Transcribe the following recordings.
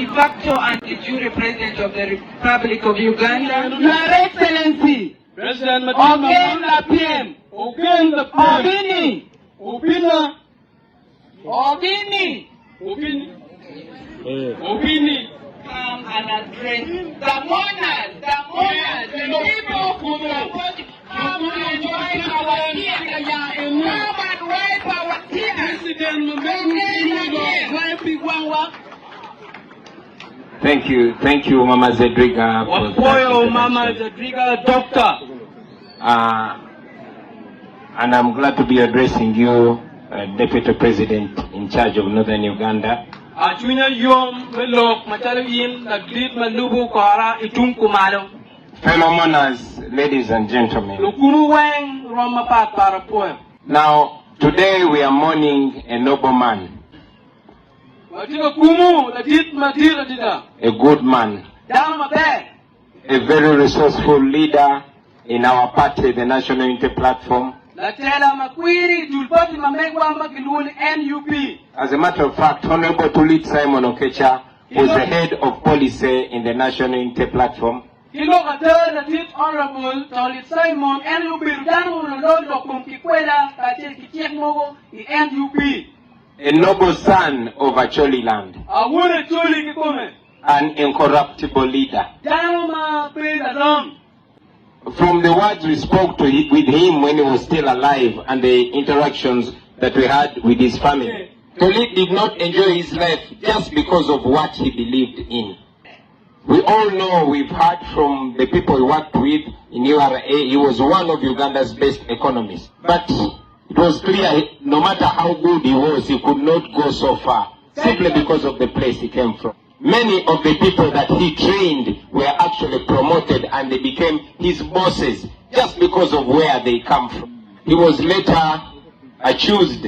de facto and de jure President of the Republic of Uganda. Your Excellency, President again the PM, again the Obini, Opina, Obini, Opini. Come and address the mourners, the people who support come and wipe our tears. Come and wipe our tears. Thank you, Mama Zedriga. Mama Zedriga, doctor. And I'm glad to be addressing you, Deputy President in charge of Northern Uganda. Fellow mourners, ladies and gentlemen. Now, today we are mourning a noble man. A good man. A very resourceful leader in our party, the National Unity Platform. As a matter of fact, Honorable Toolit Simon Akecha was the head of policy in the National Unity Platform. Honorable Toolit Simon A noble son of Acholi-Land. An incorruptible leader. From the words we spoke with him when he was still alive and the interactions that we had with his family, Toolit did not enjoy his life just because of what he believed in. We all know, we've heard from the people he worked with in URA, he was one of Uganda's best economists. But it was clear, no matter how good he was, he could not go so far, simply because of the place he came from. Many of the people that he trained were actually promoted and they became his bosses just because of where they come from. He was later accused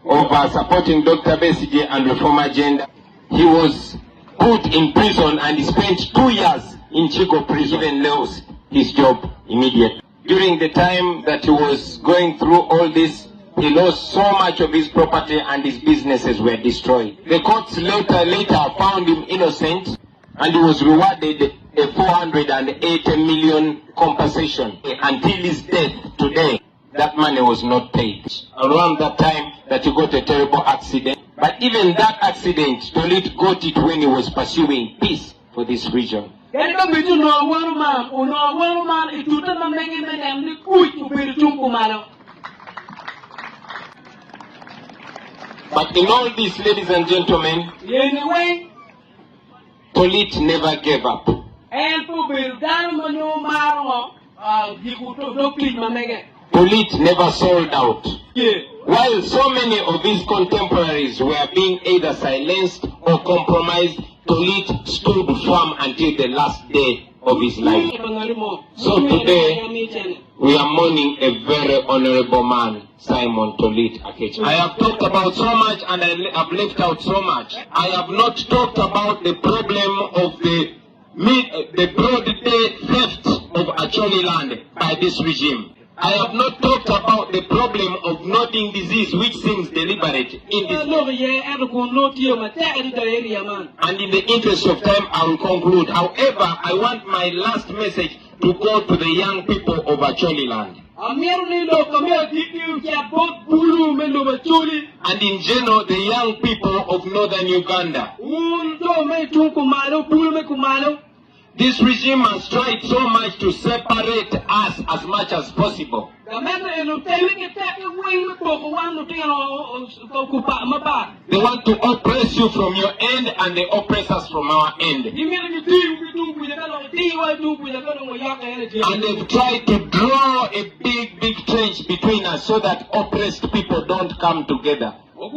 of supporting Dr. Besigye and reform agenda. He was put in prison and he spent 2 years in Chico prison and lost his job immediately. During the time that he was going through all this, he lost so much of his property and his businesses were destroyed. The courts later found him innocent and he was rewarded a 480 million compensation. Until his death today, that money was not paid. Around that time that he got a terrible accident. But even that accident, Toolit got it when he was pursuing peace for this region. But in all this, ladies and gentlemen, Toolit never gave up. Toolit never sold out. While so many of his contemporaries were being either silenced or compromised, Toolit stood firm until the last day of his life. So today, we are mourning a very honorable man, Simon Toolit Akecha. I have talked about so much and I have left out so much. I have not talked about the problem of the broad day theft of Acholi-Land by this regime. I have not talked about the problem of nodding disease which seems deliberate in this. And in the interest of time, I will conclude. However, I want my last message to go to the young people of Acholi-Land. And in general, the young people of Northern Uganda. This regime has tried so much to separate us as much as possible. They want to oppress you from your end and they oppress us from our end. And they've tried to draw a big trench between us so that oppressed people don't come together. And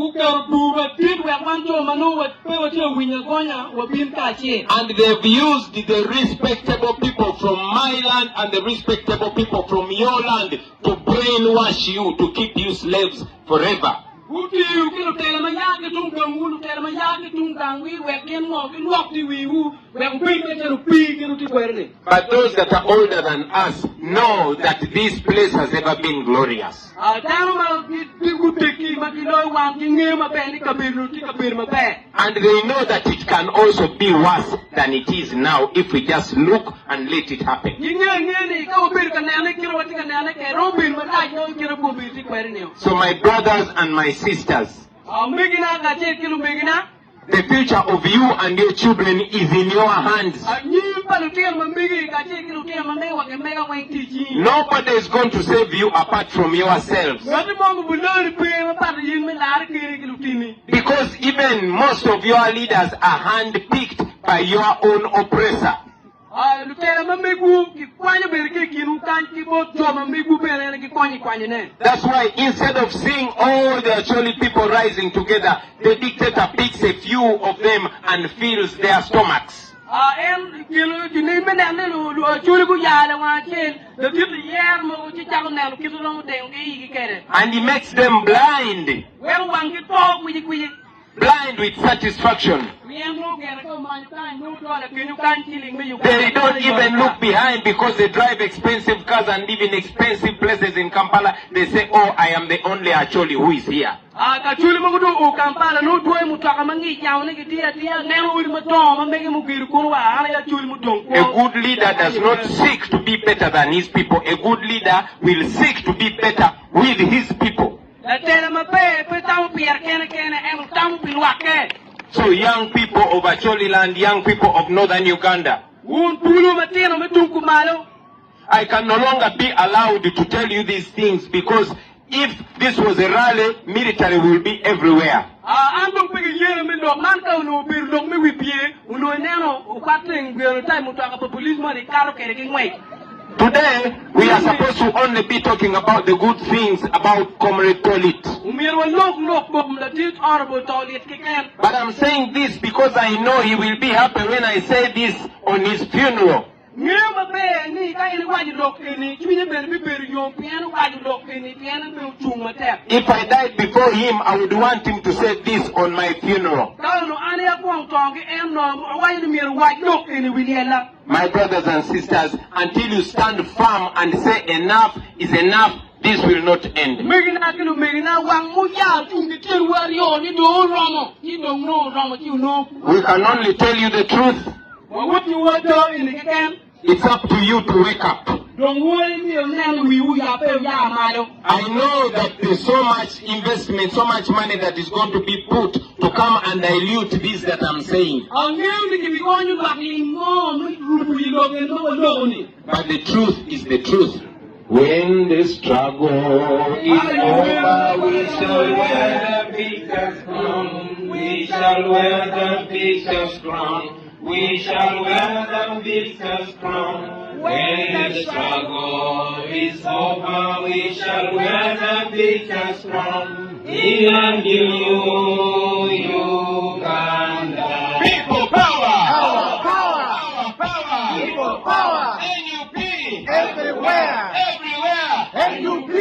they've used the respectable people from my land and the respectable people from your land to brainwash you, to keep you slaves forever. But those that are older than us know that this place has ever been glorious. And they know that it can also be worse than it is now if we just look and let it happen. So my brothers and my sisters, the future of you and your children is in your hands. Nobody is going to save you apart from yourselves. Because even most of your leaders are handpicked by your own oppressor. That's why instead of seeing all the Acholi people rising together, the dictator picks a few of them and fills their stomachs. And he makes them blind. Blind with satisfaction. They don't even look behind because they drive expensive cars and live in expensive places in Kampala. They say, oh, I am the only Acholi who is here. A good leader does not seek to be better than his people. A good leader will seek to be better with his people. So young people of Acholi-Land, young people of northern Uganda, I can no longer be allowed to tell you these things because if this was a rally, military will be everywhere. Today, we are supposed to only be talking about the good things about Comrade Toolit. But I'm saying this because I know he will be happy when I say this on his funeral. If I died before him, I would want him to say this on my funeral. My brothers and sisters, until you stand firm and say enough is enough, this will not end. We can only tell you the truth. It's up to you to wake up. I know that there's so much investment, so much money that is going to be put to come and dilute this that I'm saying. But the truth is the truth. When the struggle is over, we shall wear the victor's crown. We shall wear the victor's crown. We shall wear the victor's crown. When the struggle is over, we shall wear the victor's crown. In a new Uganda. People power! Power! Power! Power! People power! NUP! Everywhere! Everywhere! NUP!